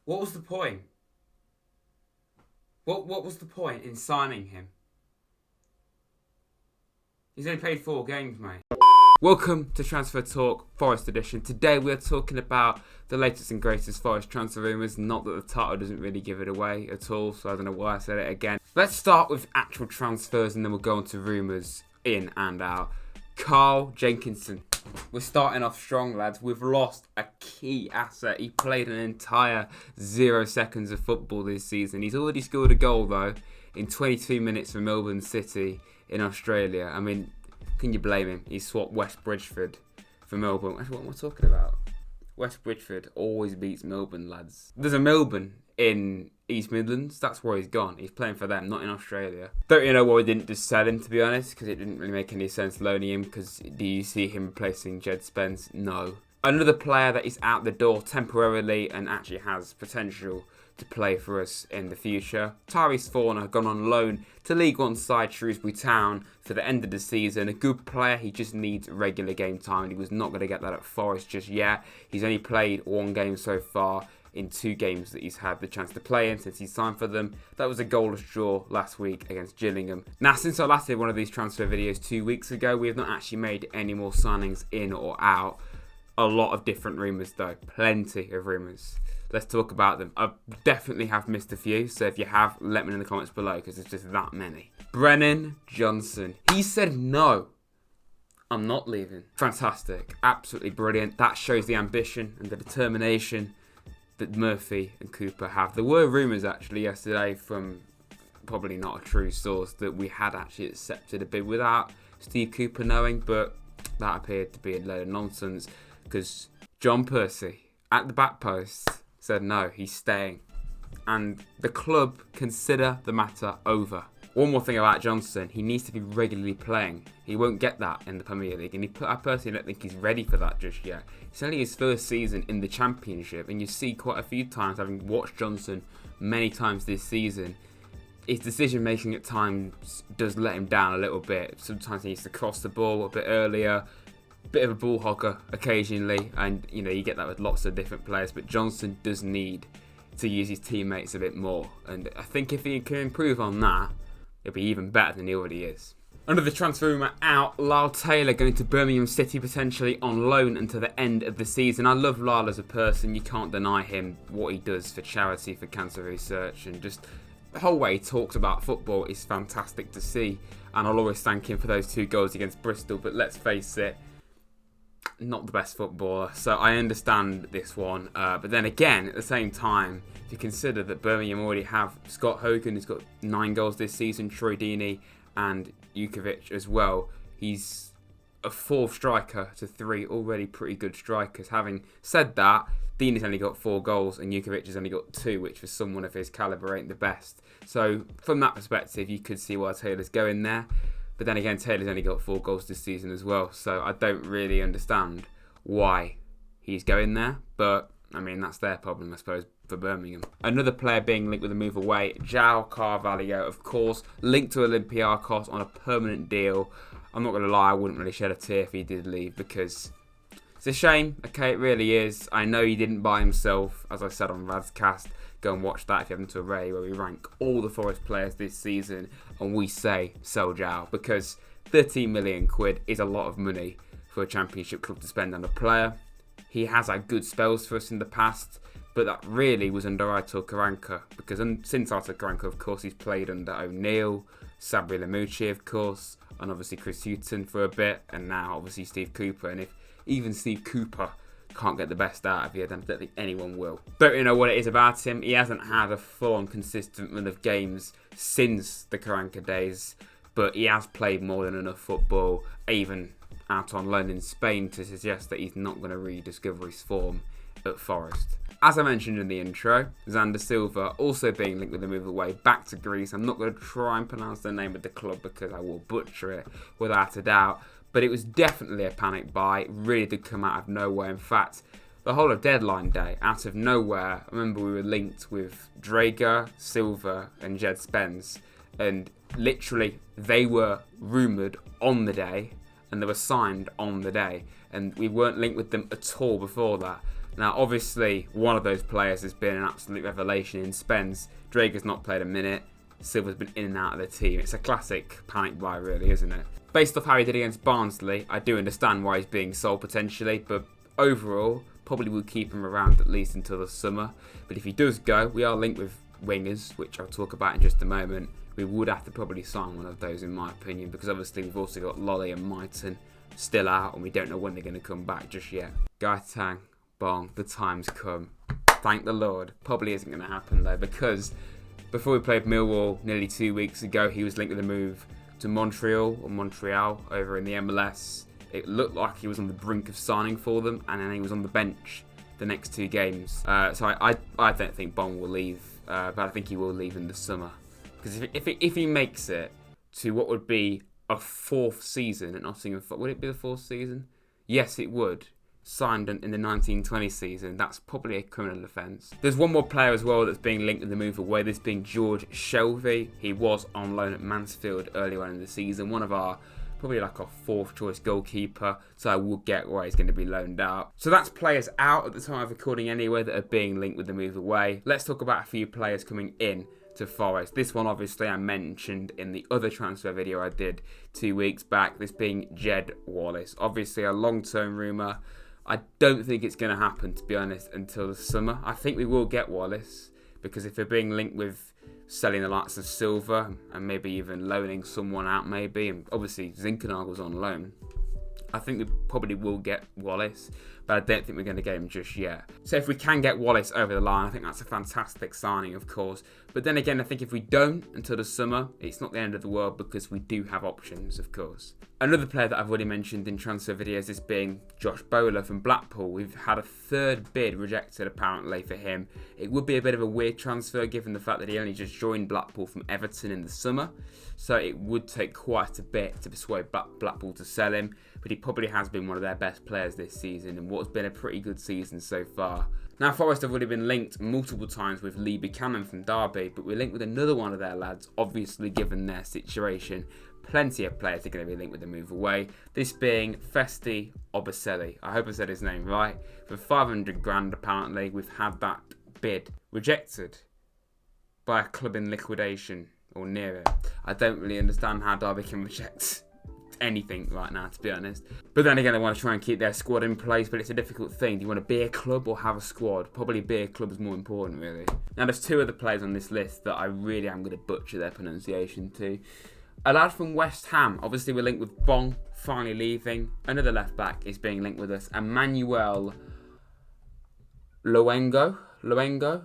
What was the point? What was the point in signing him? He's only played 4 games, mate. Welcome to Transfer Talk Forest Edition. Today we are talking about the latest and greatest Forest transfer rumours. Not that the title doesn't really give it away at all, so I don't know why I said it again. Let's start with actual transfers and then we'll go on to rumours in and out. Carl Jenkinson. We're starting off strong, lads. We've lost a key asset. He played an entire 0 seconds of football this season. He's already scored a goal, though, in 22 minutes for Melbourne City in Australia. I mean, can you blame him? He swapped West Bridgford for Melbourne. What am I talking about? West Bridgford always beats Melbourne, lads. There's a Melbourne in East Midlands. That's where he's gone. He's playing for them, not in Australia. Don't really know why we didn't just sell him, to be honest, because it didn't really make any sense loaning him, because do you see him replacing Jed Spence? No. Another player that is out the door temporarily and actually has potential to play for us in the future. Tyrese Forner gone on loan to League One side Shrewsbury Town for the end of the season. A good player, he just needs regular game time and he was not going to get that at Forest just yet. He's only played 1 game so far in 2 games that he's had the chance to play in since he signed for them. That was a goalless draw last week against Gillingham. Now, since I last did one of these transfer videos 2 weeks ago, we have not actually made any more signings in or out. A lot of different rumours though, plenty of rumours. Let's talk about them. I definitely have missed a few, so if you have, let me know in the comments below, because there's just that many. Brennan Johnson. He said no. I'm not leaving. Fantastic. Absolutely brilliant. That shows the ambition and the determination that Murphy and Cooper have. There were rumours actually yesterday from probably not a true source that we had actually accepted a bid without Steve Cooper knowing, but that appeared to be a load of nonsense because John Percy at the back post said no, he's staying. And the club consider the matter over. One more thing about Johnson, he needs to be regularly playing. He won't get that in the Premier League, and I personally don't think he's ready for that just yet. It's only his first season in the Championship, and you see quite a few times, having watched Johnson many times this season, his decision making at times does let him down a little bit. Sometimes he needs to cross the ball a bit earlier, bit of a ball hogger occasionally, and you get that with lots of different players, but Johnson does need to use his teammates a bit more, and I think if he can improve on that, it'll be even better than he already is. Under the transfer rumour out, Lyle Taylor going to Birmingham City potentially on loan until the end of the season. I love Lyle as a person, you can't deny him what he does for charity, for cancer research, and just the whole way he talks about football is fantastic to see, and I'll always thank him for those 2 goals against Bristol, but let's face it, not the best footballer, so I understand this one. But then again, at the same time, if you consider that Birmingham already have Scott Hogan, who's got 9 goals this season, Troy Deeney and Jukovic as well, he's a 4th striker to 3 already pretty good strikers. Having said that, Deeney's only got 4 goals and Jukovic has only got 2, which for someone of his calibre ain't the best. So from that perspective, you could see why Taylor's going there. But then again, Taylor's only got 4 goals this season as well, so I don't really understand why he's going there. But, I mean, that's their problem, I suppose, for Birmingham. Another player being linked with a move away, João Carvalho, of course, linked to Olympiacos on a permanent deal. I'm not going to lie, I wouldn't really shed a tear if he did leave, because it's a shame. Okay, it really is. I know he didn't buy himself, as I said on Rads cast. Go and watch that if you haven't already, where we rank all the Forest players this season and we say sell João, because 13 million quid is a lot of money for a Championship club to spend on a player. He has had good spells for us in the past, but that really was under Aitor Karanka, because since Aitor Karanka, of course, he's played under O'Neill, Sabri Lamucci, of course, and obviously Chris Hughton for a bit, and now obviously Steve Cooper. And if even Steve Cooper can't get the best out of you, then I don't think anyone will. Don't really know what it is about him. He hasn't had a full-on consistent run of games since the Karanka days, but he has played more than enough football, even out on loan in Spain, to suggest that he's not going to rediscover his form at Forest. As I mentioned in the intro, Xander Silva also being linked with a move away back to Greece. I'm not going to try and pronounce the name of the club because I will butcher it without a doubt. But it was definitely a panic buy. It really did come out of nowhere. In fact, the whole of deadline day, out of nowhere, I remember we were linked with Drager, Silva and Jed Spence. And literally, they were rumoured on the day and they were signed on the day. And we weren't linked with them at all before that. Now, obviously, one of those players has been an absolute revelation in Spence. Drager's not played a minute. Silva's been in and out of the team. It's a classic panic buy, really, isn't it? Based off how he did against Barnsley, I do understand why he's being sold potentially, but overall, probably will keep him around at least until the summer. But if he does go, we are linked with wingers, which I'll talk about in just a moment. We would have to probably sign one of those, in my opinion, because obviously we've also got Lolly and Myton still out, and we don't know when they're going to come back just yet. Gaetang, Bong, the time's come. Thank the Lord. Probably isn't going to happen though, because before we played Millwall nearly 2 weeks ago, he was linked with a move to Montreal over in the MLS. It looked like he was on the brink of signing for them, and then he was on the bench the next 2 games. So I don't think Bong will leave, but I think he will leave in the summer. Because if he makes it to what would be a 4th season at Nottingham, would it be the 4th season? Yes, it would. Signed in the 1920 season, that's probably a criminal offence. There's one more player as well that's being linked with the move away, this being George Shelvey. He was on loan at Mansfield earlier on in the season, one of our, probably like our 4th choice goalkeeper, so I will get why he's going to be loaned out. So that's players out at the time of recording anyway that are being linked with the move away. Let's talk about a few players coming in to Forest. This one obviously I mentioned in the other transfer video I did 2 weeks back, this being Jed Wallace. Obviously a long-term rumour. I don't think it's going to happen, to be honest, until the summer. I think we will get Wallace, because if they're being linked with selling the likes of Silva and maybe even loaning someone out maybe, and obviously Zinkenagel's on loan, I think we probably will get Wallace, but I don't think we're going to get him just yet. So if we can get Wallace over the line, I think that's a fantastic signing, of course. But then again, I think if we don't until the summer, it's not the end of the world, because we do have options, of course. Another player that I've already mentioned in transfer videos is being Josh Bowler from Blackpool. We've had a 3rd bid rejected apparently for him. It would be a bit of a weird transfer given the fact that he only just joined Blackpool from Everton in the summer. So it would take quite a bit to persuade Blackpool to sell him. But he probably has been one of their best players this season in what's been a pretty good season so far. Now, Forest have already been linked multiple times with Lee Buchanan from Derby, but we're linked with another one of their lads, obviously given their situation. Plenty of players are going to be linked with the move away. This being Festi Obaselli. I hope I said his name right. For 500 grand apparently, we've had that bid rejected by a club in liquidation or near it. I don't really understand how Derby can reject anything right now, to be honest. But then again, they want to try and keep their squad in place, but it's a difficult thing. Do you want to be a club or have a squad? Probably be a club is more important, really. Now, there's 2 other players on this list that I really am going to butcher their pronunciation to. A lad from West Ham, obviously we're linked with Bong, finally leaving. Another left back is being linked with us, Emmanuel Luengo,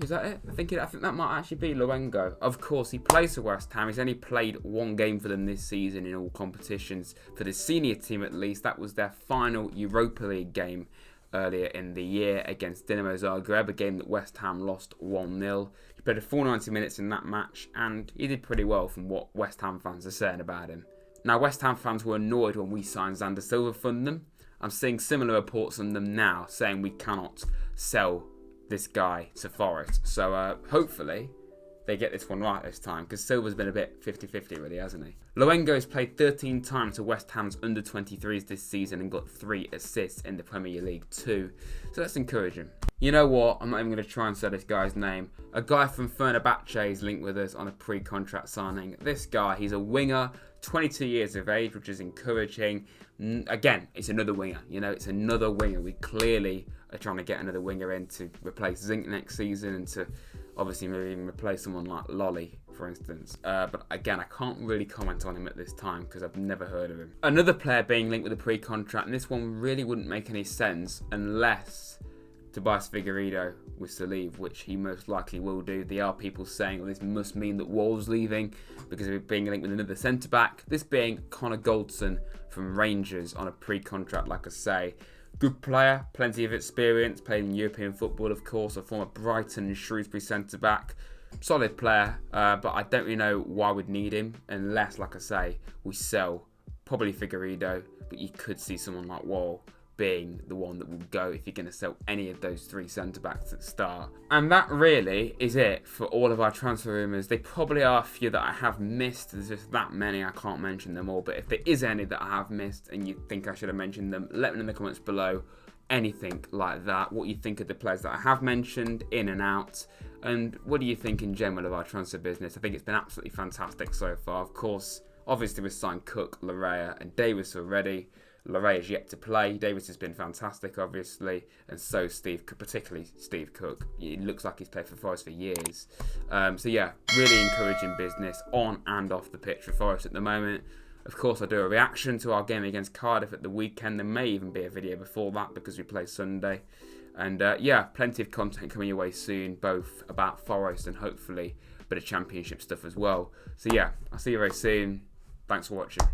is that it? I think that might actually be Luengo. Of course, he plays for West Ham. He's only played 1 game for them this season in all competitions. For the senior team at least, that was their final Europa League game earlier in the year against Dinamo Zagreb, a game that West Ham lost 1-0. He played a full 90 minutes in that match, and he did pretty well from what West Ham fans are saying about him. Now, West Ham fans were annoyed when we signed Xander Silva from them. I'm seeing similar reports on them now, saying we cannot sell this guy to Forest. So hopefully they get this one right this time, because Silva's been a bit 50-50 really, hasn't he? Luengo has played 13 times for West Ham's under-23s this season and got 3 assists in the Premier League too. So that's encouraging. You know what? I'm not even going to try and say this guy's name. A guy from Fenerbahce is linked with us on a pre-contract signing. This guy, he's a winger, 22 years of age, which is encouraging. Again, it's another winger. You know, it's another winger. We clearly are trying to get another winger in to replace Zink next season and to obviously maybe even replace someone like Lolly, for instance. But again, I can't really comment on him at this time because I've never heard of him. Another player being linked with a pre-contract, and this one really wouldn't make any sense unless Tobias Figueiredo was to leave, which he most likely will do. There are people saying this must mean that Wall's leaving because of it being linked with another centre-back. This being Connor Goldson from Rangers on a pre-contract, like I say. Good player, plenty of experience, played in European football, of course, a former Brighton and Shrewsbury centre-back. Solid player, but I don't really know why we'd need him unless, like I say, we sell probably Figueiredo, but you could see someone like Wall being the one that will go if you're going to sell any of those 3 centre-backs at start. And that really is it for all of our transfer rumours. There probably are a few that I have missed. There's just that many, I can't mention them all. But if there is any that I have missed and you think I should have mentioned them, let me know in the comments below. anything like that. What you think of the players that I have mentioned, in and out, and what do you think in general of our transfer business? I think it's been absolutely fantastic so far. Of course, obviously we've signed Cook, Larrea and Davis already. Larrea is yet to play. Davis has been fantastic, obviously, and so Steve, particularly Steve Cook. It looks like he's played for Forest for years. So yeah, really encouraging business on and off the pitch for Forest at the moment. Of course, I do a reaction to our game against Cardiff at the weekend. There may even be a video before that because we play Sunday. And yeah, plenty of content coming your way soon, both about Forest and hopefully a bit of Championship stuff as well. So yeah, I'll see you very soon. Thanks for watching.